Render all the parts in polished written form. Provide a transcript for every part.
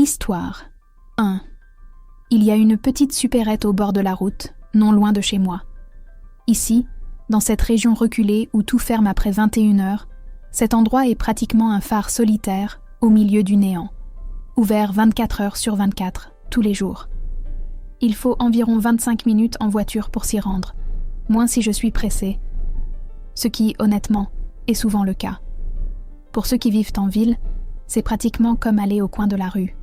Histoire 1. Il y a une petite supérette au bord de la route, non loin de chez moi. Ici, dans cette région reculée où tout ferme après 21 heures, cet endroit est pratiquement un phare solitaire au milieu du néant, ouvert 24 heures sur 24, tous les jours. Il faut environ 25 minutes en voiture pour s'y rendre, moins si je suis pressée, ce qui, honnêtement, est souvent le cas. Pour ceux qui vivent en ville, c'est pratiquement comme aller au coin de la rue.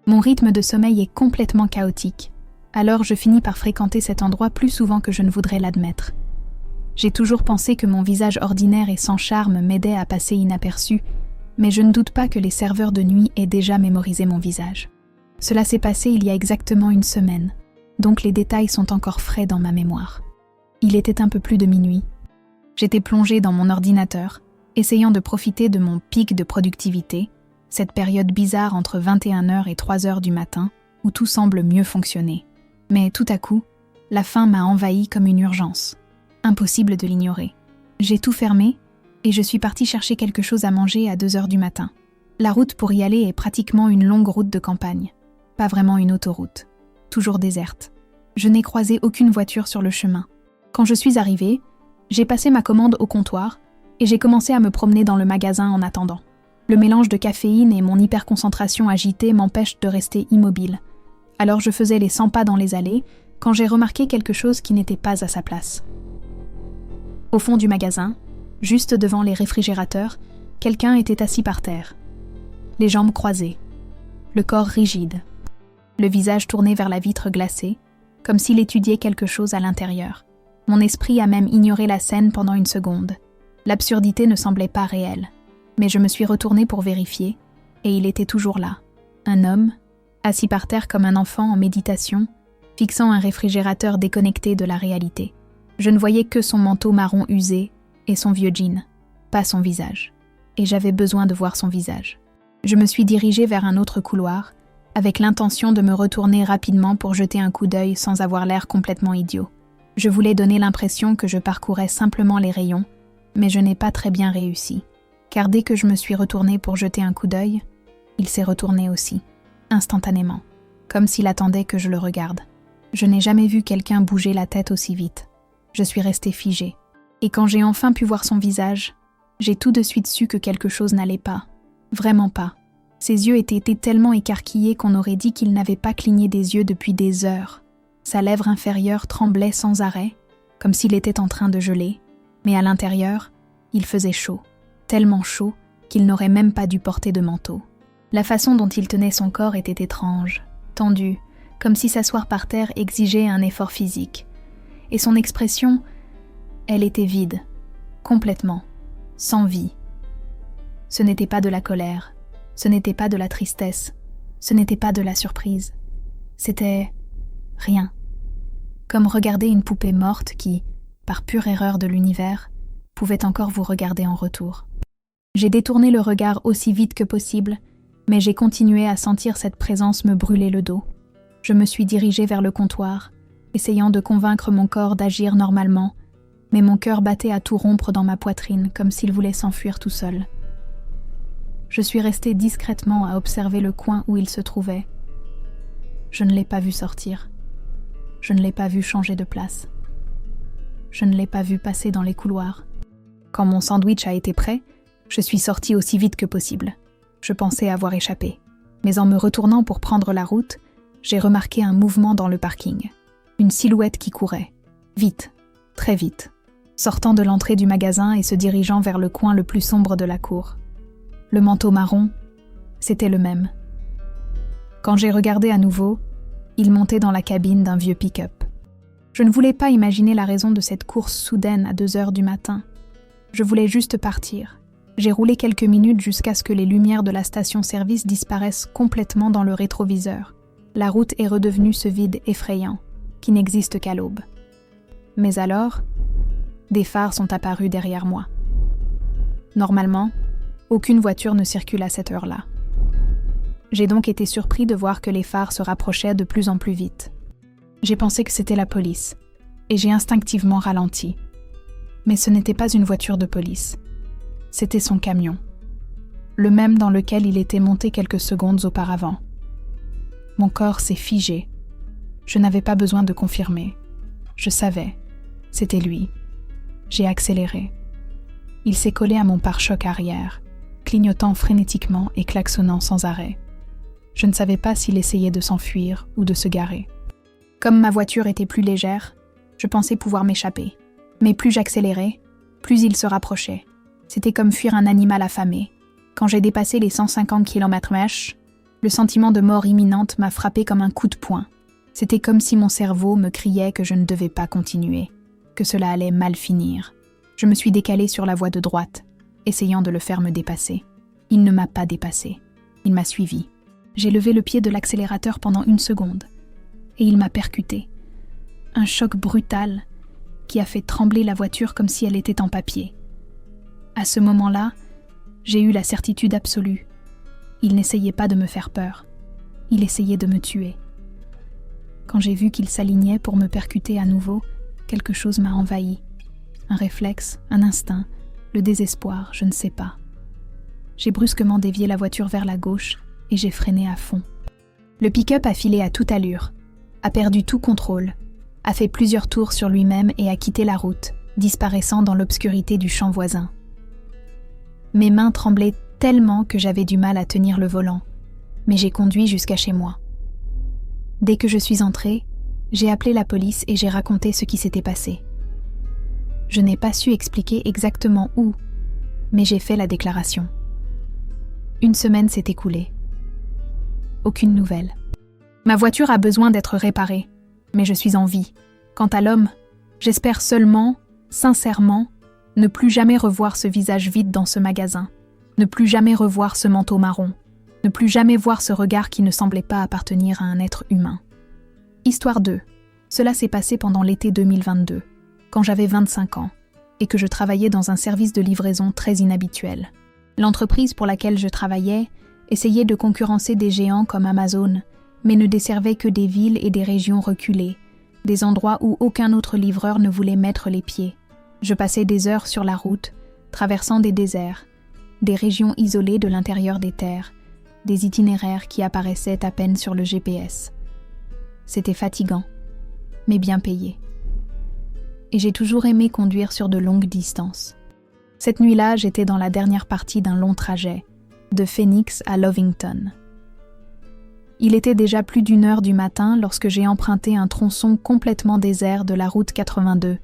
Mon rythme de sommeil est complètement chaotique, alors je finis par fréquenter cet endroit plus souvent que je ne voudrais l'admettre. J'ai toujours pensé que mon visage ordinaire et sans charme m'aidait à passer inaperçu, mais je ne doute pas que les serveurs de nuit aient déjà mémorisé mon visage. Cela s'est passé il y a exactement une semaine, donc les détails sont encore frais dans ma mémoire. Il était un peu plus de minuit. J'étais plongée dans mon ordinateur, essayant de profiter de mon pic de productivité, cette période bizarre entre 21h et 3h du matin, où tout semble mieux fonctionner. Mais tout à coup, la faim m'a envahi comme une urgence. Impossible de l'ignorer. J'ai tout fermé et je suis partie chercher quelque chose à manger à 2h du matin. La route pour y aller est pratiquement une longue route de campagne. Pas vraiment une autoroute. Toujours déserte. Je n'ai croisé aucune voiture sur le chemin. Quand je suis arrivée, j'ai passé ma commande au comptoir et j'ai commencé à me promener dans le magasin en attendant. Le mélange de caféine et mon hyperconcentration agitée m'empêchent de rester immobile. Alors je faisais les 100 pas dans les allées quand j'ai remarqué quelque chose qui n'était pas à sa place. Au fond du magasin, juste devant les réfrigérateurs, quelqu'un était assis par terre. Les jambes croisées, le corps rigide, le visage tourné vers la vitre glacée, comme s'il étudiait quelque chose à l'intérieur. Mon esprit a même ignoré la scène pendant une seconde. L'absurdité ne semblait pas réelle, mais je me suis retournée pour vérifier, et il était toujours là. Un homme, assis par terre comme un enfant en méditation, fixant un réfrigérateur déconnecté de la réalité. Je ne voyais que son manteau marron usé et son vieux jean, pas son visage. Et j'avais besoin de voir son visage. Je me suis dirigée vers un autre couloir, avec l'intention de me retourner rapidement pour jeter un coup d'œil sans avoir l'air complètement idiot. Je voulais donner l'impression que je parcourais simplement les rayons, mais je n'ai pas très bien réussi. Car dès que je me suis retournée pour jeter un coup d'œil, il s'est retourné aussi, instantanément, comme s'il attendait que je le regarde. Je n'ai jamais vu quelqu'un bouger la tête aussi vite. Je suis restée figée. Et quand j'ai enfin pu voir son visage, j'ai tout de suite su que quelque chose n'allait pas. Vraiment pas. Ses yeux étaient tellement écarquillés qu'on aurait dit qu'il n'avait pas cligné des yeux depuis des heures. Sa lèvre inférieure tremblait sans arrêt, comme s'il était en train de geler. Mais à l'intérieur, il faisait chaud. Tellement chaud qu'il n'aurait même pas dû porter de manteau. La façon dont il tenait son corps était étrange, tendu, comme si s'asseoir par terre exigeait un effort physique. Et son expression, elle était vide, complètement, sans vie. Ce n'était pas de la colère, ce n'était pas de la tristesse, ce n'était pas de la surprise. C'était rien. Comme regarder une poupée morte qui, par pure erreur de l'univers, pouvait encore vous regarder en retour. J'ai détourné le regard aussi vite que possible, mais j'ai continué à sentir cette présence me brûler le dos. Je me suis dirigée vers le comptoir, essayant de convaincre mon corps d'agir normalement, mais mon cœur battait à tout rompre dans ma poitrine comme s'il voulait s'enfuir tout seul. Je suis restée discrètement à observer le coin où il se trouvait. Je ne l'ai pas vu sortir. Je ne l'ai pas vu changer de place. Je ne l'ai pas vu passer dans les couloirs. Quand mon sandwich a été prêt, je suis sortie aussi vite que possible. Je pensais avoir échappé. Mais en me retournant pour prendre la route, j'ai remarqué un mouvement dans le parking. Une silhouette qui courait. Vite, très vite. Sortant de l'entrée du magasin et se dirigeant vers le coin le plus sombre de la cour. Le manteau marron, c'était le même. Quand j'ai regardé à nouveau, il montait dans la cabine d'un vieux pick-up. Je ne voulais pas imaginer la raison de cette course soudaine à 2h du matin. Je voulais juste partir. J'ai roulé quelques minutes jusqu'à ce que les lumières de la station-service disparaissent complètement dans le rétroviseur. La route est redevenue ce vide effrayant, qui n'existe qu'à l'aube. Mais alors, des phares sont apparus derrière moi. Normalement, aucune voiture ne circule à cette heure-là. J'ai donc été surpris de voir que les phares se rapprochaient de plus en plus vite. J'ai pensé que c'était la police, et j'ai instinctivement ralenti. Mais ce n'était pas une voiture de police. C'était son camion. Le même dans lequel il était monté quelques secondes auparavant. Mon corps s'est figé. Je n'avais pas besoin de confirmer. Je savais. C'était lui. J'ai accéléré. Il s'est collé à mon pare-choc arrière, clignotant frénétiquement et klaxonnant sans arrêt. Je ne savais pas s'il essayait de s'enfuir ou de se garer. Comme ma voiture était plus légère, je pensais pouvoir m'échapper. Mais plus j'accélérais, plus il se rapprochait. C'était comme fuir un animal affamé. Quand j'ai dépassé les 150 km/h, le sentiment de mort imminente m'a frappé comme un coup de poing. C'était comme si mon cerveau me criait que je ne devais pas continuer, que cela allait mal finir. Je me suis décalée sur la voie de droite, essayant de le faire me dépasser. Il ne m'a pas dépassé. Il m'a suivi. J'ai levé le pied de l'accélérateur pendant 1 seconde, et il m'a percuté. Un choc brutal qui a fait trembler la voiture comme si elle était en papier. À ce moment-là, j'ai eu la certitude absolue. Il n'essayait pas de me faire peur. Il essayait de me tuer. Quand j'ai vu qu'il s'alignait pour me percuter à nouveau, quelque chose m'a envahi. Un réflexe, un instinct, le désespoir, je ne sais pas. J'ai brusquement dévié la voiture vers la gauche et j'ai freiné à fond. Le pick-up a filé à toute allure, a perdu tout contrôle, a fait plusieurs tours sur lui-même et a quitté la route, disparaissant dans l'obscurité du champ voisin. Mes mains tremblaient tellement que j'avais du mal à tenir le volant, mais j'ai conduit jusqu'à chez moi. Dès que je suis entrée, j'ai appelé la police et j'ai raconté ce qui s'était passé. Je n'ai pas su expliquer exactement où, mais j'ai fait la déclaration. 1 semaine s'est écoulée. Aucune nouvelle. Ma voiture a besoin d'être réparée, mais je suis en vie. Quant à l'homme, j'espère seulement, sincèrement, ne plus jamais revoir ce visage vide dans ce magasin, ne plus jamais revoir ce manteau marron, ne plus jamais voir ce regard qui ne semblait pas appartenir à un être humain. Histoire 2. Cela s'est passé pendant l'été 2022, quand j'avais 25 ans, et que je travaillais dans un service de livraison très inhabituel. L'entreprise pour laquelle je travaillais essayait de concurrencer des géants comme Amazon, mais ne desservait que des villes et des régions reculées, des endroits où aucun autre livreur ne voulait mettre les pieds. Je passais des heures sur la route, traversant des déserts, des régions isolées de l'intérieur des terres, des itinéraires qui apparaissaient à peine sur le GPS. C'était fatigant, mais bien payé. Et j'ai toujours aimé conduire sur de longues distances. Cette nuit-là, j'étais dans la dernière partie d'un long trajet, de Phoenix à Lovington. Il était déjà plus d'1 heure du matin lorsque j'ai emprunté un tronçon complètement désert de la route 82,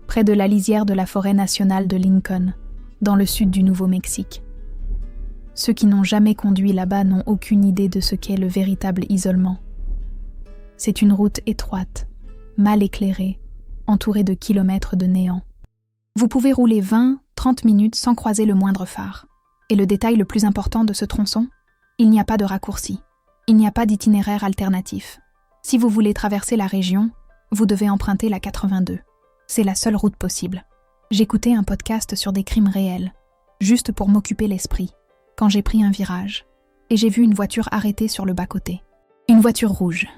près de la lisière de la forêt nationale de Lincoln, dans le sud du Nouveau-Mexique. Ceux qui n'ont jamais conduit là-bas n'ont aucune idée de ce qu'est le véritable isolement. C'est une route étroite, mal éclairée, entourée de kilomètres de néant. Vous pouvez rouler 20-30 minutes sans croiser le moindre phare. Et le détail le plus important de ce tronçon, il n'y a pas de raccourci. Il n'y a pas d'itinéraire alternatif. Si vous voulez traverser la région, vous devez emprunter la 82. C'est la seule route possible. J'écoutais un podcast sur des crimes réels, juste pour m'occuper l'esprit, quand j'ai pris un virage, et j'ai vu une voiture arrêtée sur le bas-côté. Une voiture rouge,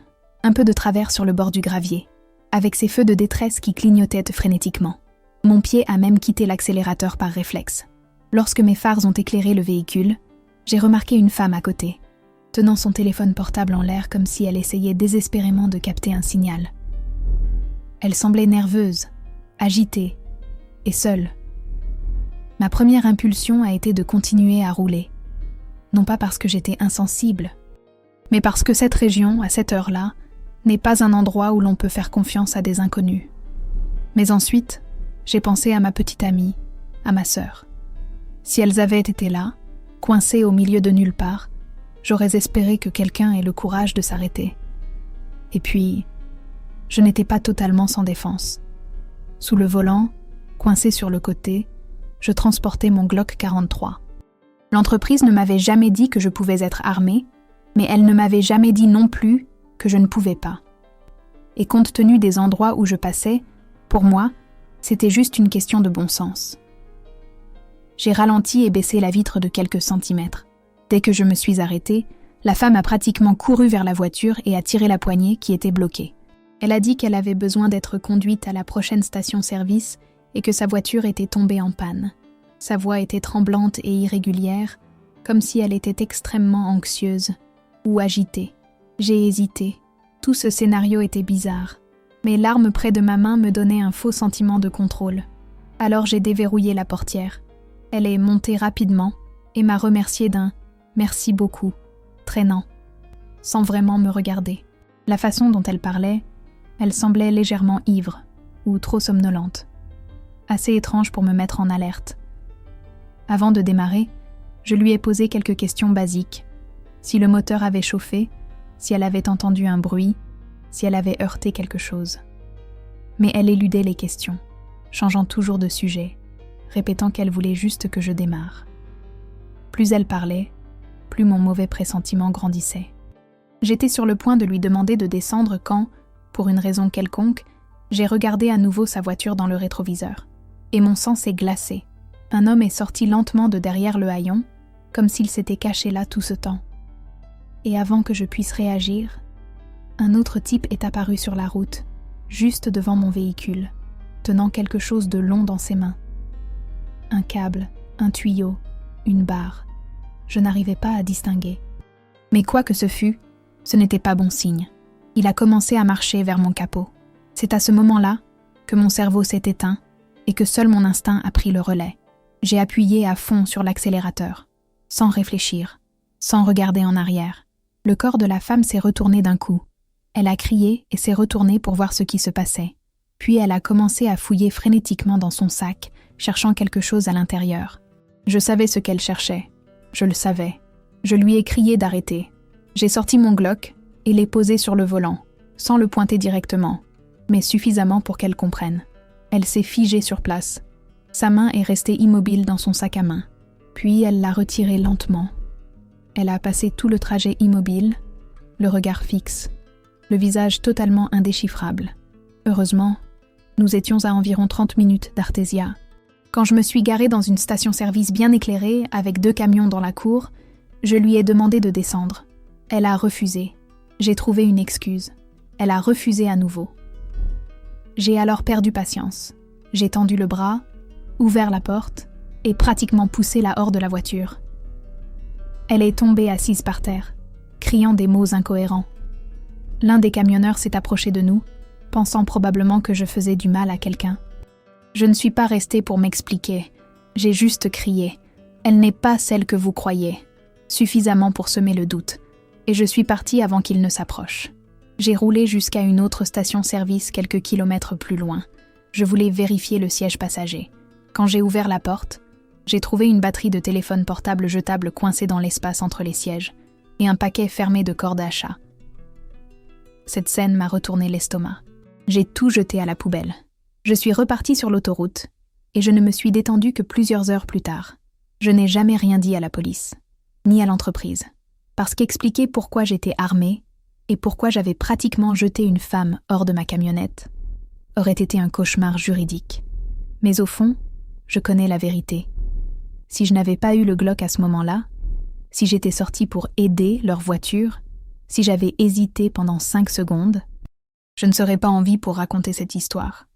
un peu de travers sur le bord du gravier, avec ses feux de détresse qui clignotaient frénétiquement. Mon pied a même quitté l'accélérateur par réflexe. Lorsque mes phares ont éclairé le véhicule, j'ai remarqué une femme à côté, tenant son téléphone portable en l'air comme si elle essayait désespérément de capter un signal. Elle semblait nerveuse, agitée et seule. Ma première impulsion a été de continuer à rouler, non pas parce que j'étais insensible, mais parce que cette région, à cette heure-là, n'est pas un endroit où l'on peut faire confiance à des inconnus. Mais ensuite, j'ai pensé à ma petite amie, à ma sœur. Si elles avaient été là, coincées au milieu de nulle part, j'aurais espéré que quelqu'un ait le courage de s'arrêter. Et puis, je n'étais pas totalement sans défense. Sous le volant, coincé sur le côté, je transportais mon Glock 43. L'entreprise ne m'avait jamais dit que je pouvais être armée, mais elle ne m'avait jamais dit non plus que je ne pouvais pas. Et compte tenu des endroits où je passais, pour moi, c'était juste une question de bon sens. J'ai ralenti et baissé la vitre de quelques centimètres. Dès que je me suis arrêtée, la femme a pratiquement couru vers la voiture et a tiré la poignée qui était bloquée. Elle a dit qu'elle avait besoin d'être conduite à la prochaine station-service et que sa voiture était tombée en panne. Sa voix était tremblante et irrégulière, comme si elle était extrêmement anxieuse ou agitée. J'ai hésité. Tout ce scénario était bizarre. Mes larmes près de ma main me donnaient un faux sentiment de contrôle. Alors j'ai déverrouillé la portière. Elle est montée rapidement et m'a remercié d'un « merci beaucoup », traînant, sans vraiment me regarder. La façon dont elle parlait, elle semblait légèrement ivre ou trop somnolente. Assez étrange pour me mettre en alerte. Avant de démarrer, je lui ai posé quelques questions basiques. Si le moteur avait chauffé, si elle avait entendu un bruit, si elle avait heurté quelque chose. Mais elle éludait les questions, changeant toujours de sujet, répétant qu'elle voulait juste que je démarre. Plus elle parlait, plus mon mauvais pressentiment grandissait. J'étais sur le point de lui demander de descendre quand, pour une raison quelconque, j'ai regardé à nouveau sa voiture dans le rétroviseur. Et mon sang s'est glacé. Un homme est sorti lentement de derrière le haillon, comme s'il s'était caché là tout ce temps. Et avant que je puisse réagir, un autre type est apparu sur la route, juste devant mon véhicule, tenant quelque chose de long dans ses mains. Un câble, un tuyau, une barre. Je n'arrivais pas à distinguer. Mais quoi que ce fût, ce n'était pas bon signe. Il a commencé à marcher vers mon capot. C'est à ce moment-là que mon cerveau s'est éteint et que seul mon instinct a pris le relais. J'ai appuyé à fond sur l'accélérateur, sans réfléchir, sans regarder en arrière. Le corps de la femme s'est retourné d'un coup. Elle a crié et s'est retournée pour voir ce qui se passait. Puis elle a commencé à fouiller frénétiquement dans son sac, cherchant quelque chose à l'intérieur. Je savais ce qu'elle cherchait. Je le savais. Je lui ai crié d'arrêter. J'ai sorti mon Glock et l'ai posé sur le volant, sans le pointer directement, mais suffisamment pour qu'elle comprenne. Elle s'est figée sur place. Sa main est restée immobile dans son sac à main. Puis elle l'a retiré lentement. Elle a passé tout le trajet immobile, le regard fixe, le visage totalement indéchiffrable. Heureusement, nous étions à environ 30 minutes d'Artesia. Quand je me suis garée dans une station-service bien éclairée, avec 2 camions dans la cour, je lui ai demandé de descendre. Elle a refusé. J'ai trouvé une excuse. Elle a refusé à nouveau. J'ai alors perdu patience. J'ai tendu le bras, ouvert la porte et pratiquement poussé la hors de la voiture. Elle est tombée assise par terre, criant des mots incohérents. L'un des camionneurs s'est approché de nous, pensant probablement que je faisais du mal à quelqu'un. Je ne suis pas restée pour m'expliquer. J'ai juste crié. Elle n'est pas celle que vous croyez. Suffisamment pour semer le doute. Et je suis partie avant qu'il ne s'approche. J'ai roulé jusqu'à une autre station-service quelques kilomètres plus loin. Je voulais vérifier le siège passager. Quand j'ai ouvert la porte, j'ai trouvé une batterie de téléphone portable jetable coincée dans l'espace entre les sièges et un paquet fermé de cordes à chat. Cette scène m'a retourné l'estomac. J'ai tout jeté à la poubelle. Je suis repartie sur l'autoroute et je ne me suis détendue que plusieurs heures plus tard. Je n'ai jamais rien dit à la police, ni à l'entreprise, parce qu'expliquer pourquoi j'étais armée et pourquoi j'avais pratiquement jeté une femme hors de ma camionnette aurait été un cauchemar juridique. Mais au fond, je connais la vérité. Si je n'avais pas eu le Glock à ce moment-là, si j'étais sortie pour aider leur voiture, si j'avais hésité pendant 5 secondes, je ne serais pas en vie pour raconter cette histoire.